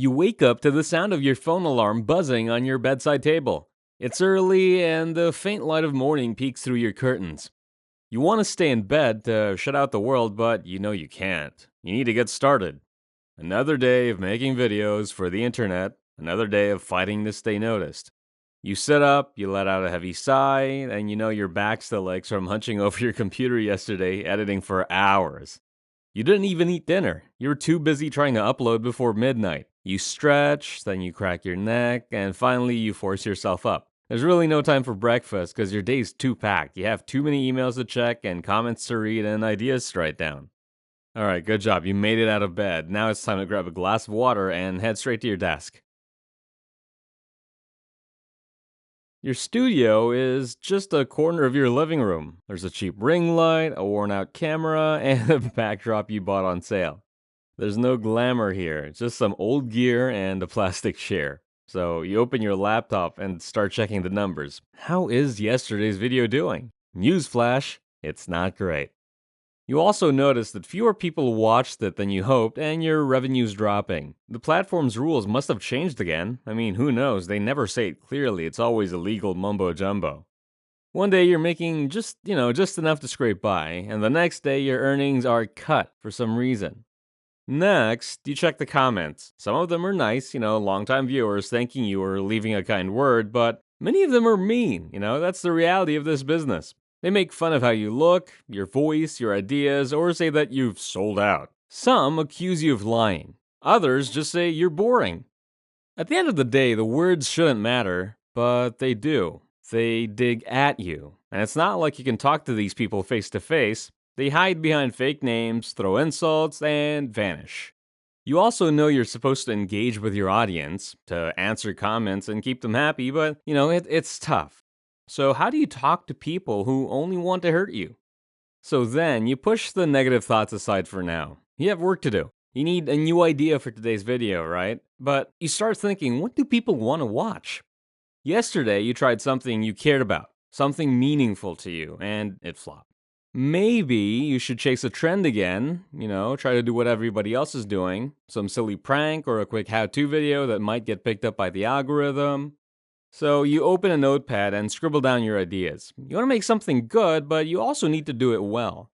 You wake up to the sound of your phone alarm buzzing on your bedside table. It's early, and the faint light of morning peeks through your curtains. You want to stay in bed to shut out the world, but you know you can't. You need to get started. Another day of making videos for the internet, another day of fighting to stay noticed. You sit up, you let out a heavy sigh, and you know your back still aches from hunching over your computer yesterday, editing for hours. You didn't even eat dinner. You were too busy trying to upload before midnight. You stretch, then you crack your neck, and finally you force yourself up. There's really no time for breakfast because your day's too packed. You have too many emails to check and comments to read and ideas to write down. Alright, good job. You made it out of bed. Now it's time to grab a glass of water and head straight to your desk. Your studio is just a corner of your living room. There's a cheap ring light, a worn out camera, and a backdrop you bought on sale. There's no glamour here, just some old gear and a plastic chair. So you open your laptop and start checking the numbers. How is yesterday's video doing? Newsflash, it's not great. You also notice that fewer people watched it than you hoped, and your revenue's dropping. The platform's rules must have changed again. I mean, who knows? They never say it clearly, it's always illegal mumbo jumbo. One day you're making just enough to scrape by, and the next day your earnings are cut for some reason. Next, you check the comments. Some of them are nice, longtime viewers thanking you or leaving a kind word, but many of them are mean, that's the reality of this business. They make fun of how you look, your voice, your ideas, or say that you've sold out. Some accuse you of lying. Others just say you're boring. At the end of the day, the words shouldn't matter, but they do. They dig at you. And it's not like you can talk to these people face to face. They hide behind fake names, throw insults, and vanish. You also know you're supposed to engage with your audience, to answer comments and keep them happy, but, it's tough. So how do you talk to people who only want to hurt you? So then, you push the negative thoughts aside for now. You have work to do. You need a new idea for today's video, right? But you start thinking, what do people want to watch? Yesterday, you tried something you cared about, something meaningful to you, and it flopped. Maybe you should chase a trend again, try to do what everybody else is doing, some silly prank or a quick how-to video that might get picked up by the algorithm. So you open a notepad and scribble down your ideas. You want to make something good, but you also need to do it well.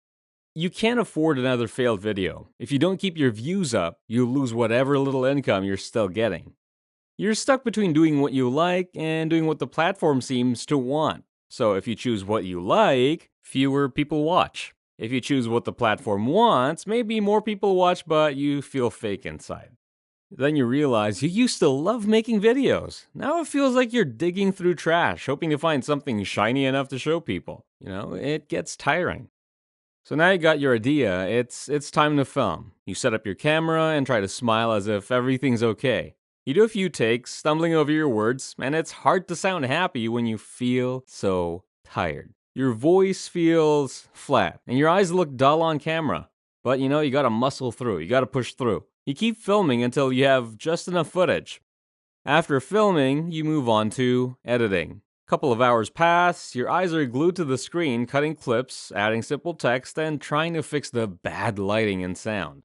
You can't afford another failed video. If you don't keep your views up, you lose whatever little income you're still getting. You're stuck between doing what you like and doing what the platform seems to want. So if you choose what you like, fewer people watch. If you choose what the platform wants, maybe more people watch, but you feel fake inside. Then you realize you used to love making videos. Now it feels like you're digging through trash, hoping to find something shiny enough to show people. It gets tiring. So now you got your idea, it's time to film. You set up your camera and try to smile as if everything's okay. You do a few takes, stumbling over your words, and it's hard to sound happy when you feel so tired. Your voice feels flat, and your eyes look dull on camera. But you gotta muscle through, you gotta push through. You keep filming until you have just enough footage. After filming, you move on to editing. A couple of hours pass, your eyes are glued to the screen, cutting clips, adding simple text, and trying to fix the bad lighting and sound.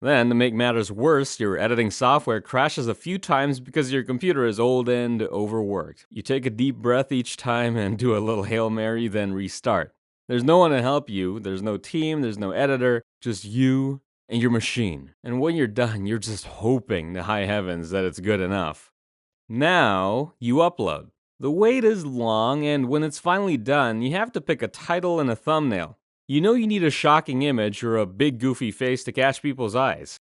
Then, to make matters worse, your editing software crashes a few times because your computer is old and overworked. You take a deep breath each time and do a little Hail Mary, then restart. There's no one to help you, there's no team, there's no editor, just you and your machine. And when you're done, you're just hoping to high heavens that it's good enough. Now, you upload. The wait is long, and when it's finally done, you have to pick a title and a thumbnail. You know you need a shocking image or a big goofy face to catch people's eyes.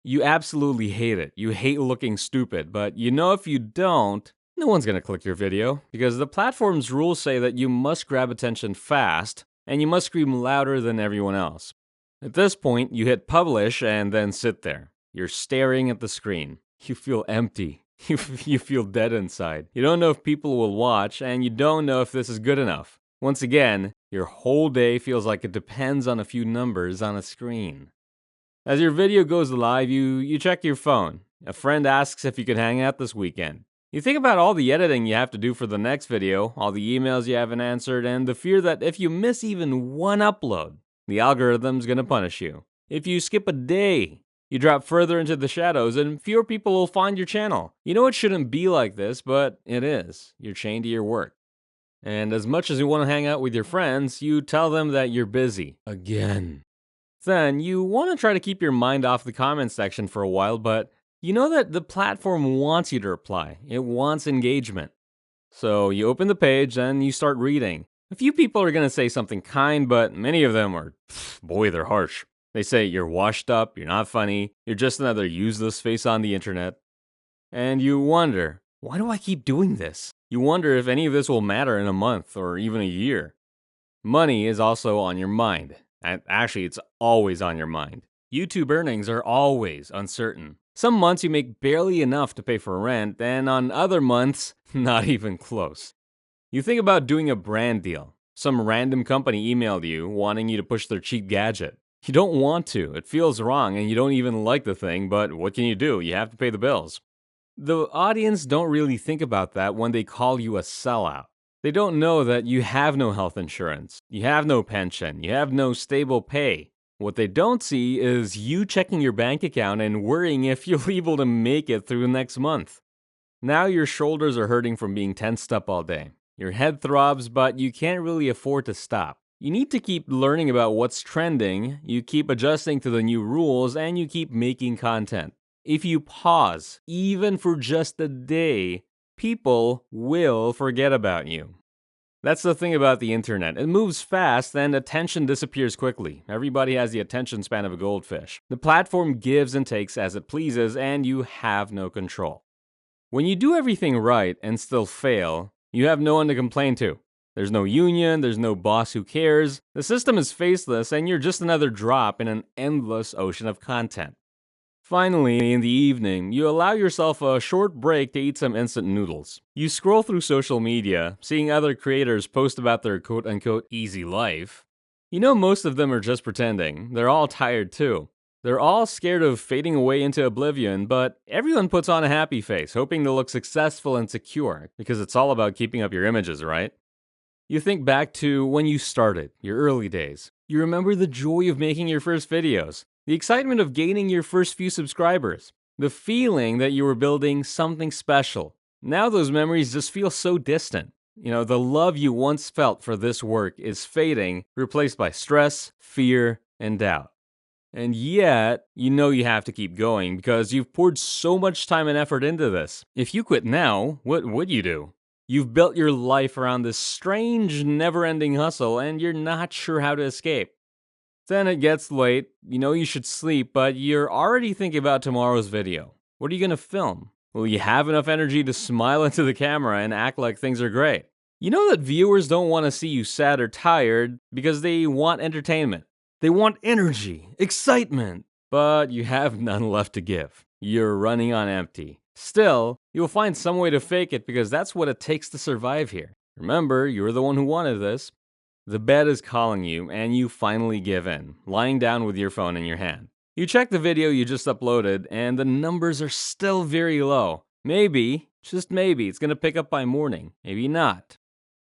You absolutely hate it. You hate looking stupid, but if you don't, no one's gonna click your video because the platform's rules say that you must grab attention fast and you must scream louder than everyone else. At this point, you hit publish and then sit there. You're staring at the screen. You feel empty. You feel dead inside. You don't know if people will watch and you don't know if this is good enough. Once again, your whole day feels like it depends on a few numbers on a screen. As your video goes live, you check your phone. A friend asks if you could hang out this weekend. You think about all the editing you have to do for the next video, all the emails you haven't answered, and the fear that if you miss even one upload, the algorithm's gonna punish you. If you skip a day, You drop further into the shadows and fewer people will find your channel. You know it shouldn't be like this, but it is. You're chained to your work. And as much as you want to hang out with your friends, you tell them that you're busy. Again. Then you want to try to keep your mind off the comment section for a while, but you know that the platform wants you to reply. It wants engagement. So you open the page and you start reading. A few people are going to say something kind, but many of them are, boy, they're harsh. They say you're washed up, you're not funny, you're just another useless face on the internet. And you wonder, why do I keep doing this? You wonder if any of this will matter in a month or even a year. Money is also on your mind. And actually, it's always on your mind. YouTube earnings are always uncertain. Some months you make barely enough to pay for rent, and on other months, not even close. You think about doing a brand deal. Some random company emailed you wanting you to push their cheap gadget. You don't want to, it feels wrong, and you don't even like the thing, but what can you do? You have to pay the bills. The audience don't really think about that when they call you a sellout. They don't know that you have no health insurance, you have no pension, you have no stable pay. What they don't see is you checking your bank account and worrying if you'll be able to make it through next month. Now your shoulders are hurting from being tensed up all day. Your head throbs, but you can't really afford to stop. You need to keep learning about what's trending, you keep adjusting to the new rules, and you keep making content. If you pause, even for just a day, people will forget about you. That's the thing about the internet. It moves fast and attention disappears quickly. Everybody has the attention span of a goldfish. The platform gives and takes as it pleases, and you have no control. When you do everything right and still fail, you have no one to complain to. There's no union, there's no boss who cares. The system is faceless, and you're just another drop in an endless ocean of content. Finally, in the evening, you allow yourself a short break to eat some instant noodles. You scroll through social media, seeing other creators post about their quote-unquote easy life. You know most of them are just pretending. They're all tired too. They're all scared of fading away into oblivion, but everyone puts on a happy face, hoping to look successful and secure, because it's all about keeping up your images, right? You think back to when you started, your early days. You remember the joy of making your first videos, the excitement of gaining your first few subscribers, the feeling that you were building something special. Now those memories just feel so distant. The love you once felt for this work is fading, replaced by stress, fear, and doubt. And yet, you have to keep going because you've poured so much time and effort into this. If you quit now, what would you do? You've built your life around this strange, never-ending hustle, and you're not sure how to escape. Then it gets late, you should sleep, but you're already thinking about tomorrow's video. What are you going to film? Will you have enough energy to smile into the camera and act like things are great? You know that viewers don't want to see you sad or tired because they want entertainment. They want energy, excitement, but you have none left to give. You're running on empty. Still, you'll find some way to fake it because that's what it takes to survive here. Remember, you're the one who wanted this. The bed is calling you, and you finally give in, lying down with your phone in your hand. You check the video you just uploaded, and the numbers are still very low. Maybe, just maybe, it's going to pick up by morning. Maybe not.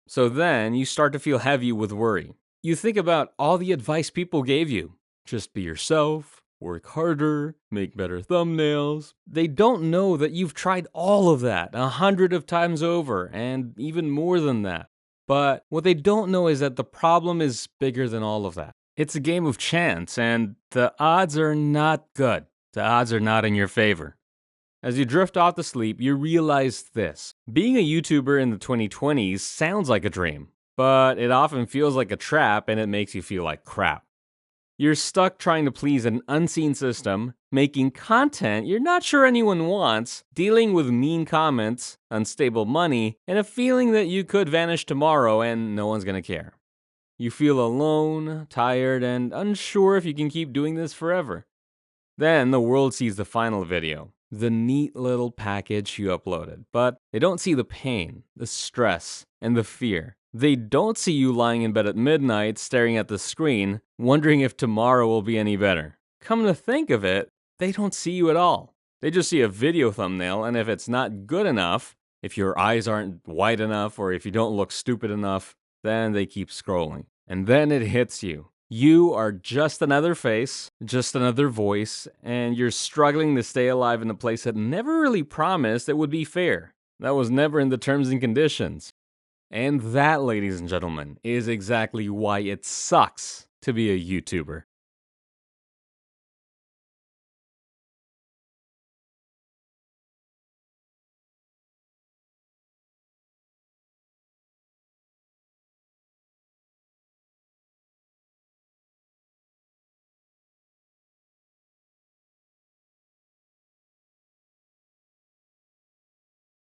So then, you start to feel heavy with worry. You think about all the advice people gave you. Just be yourself, work harder, make better thumbnails. They don't know that you've tried all of that 100 of times over, and even more than that. But what they don't know is that the problem is bigger than all of that. It's a game of chance, and the odds are not good. The odds are not in your favor. As you drift off to sleep, you realize this. Being a YouTuber in the 2020s sounds like a dream, but it often feels like a trap and it makes you feel like crap. You're stuck trying to please an unseen system, making content you're not sure anyone wants, dealing with mean comments, unstable money, and a feeling that you could vanish tomorrow and no one's gonna care. You feel alone, tired, and unsure if you can keep doing this forever. Then the world sees the final video, the neat little package you uploaded, but they don't see the pain, the stress, and the fear. They don't see you lying in bed at midnight, staring at the screen, wondering if tomorrow will be any better. Come to think of it, they don't see you at all. They just see a video thumbnail, and if it's not good enough, if your eyes aren't wide enough, or if you don't look stupid enough, then they keep scrolling. And then it hits you. You are just another face, just another voice, and you're struggling to stay alive in a place that never really promised it would be fair. That was never in the terms and conditions. And that, ladies and gentlemen, is exactly why it sucks to be a YouTuber.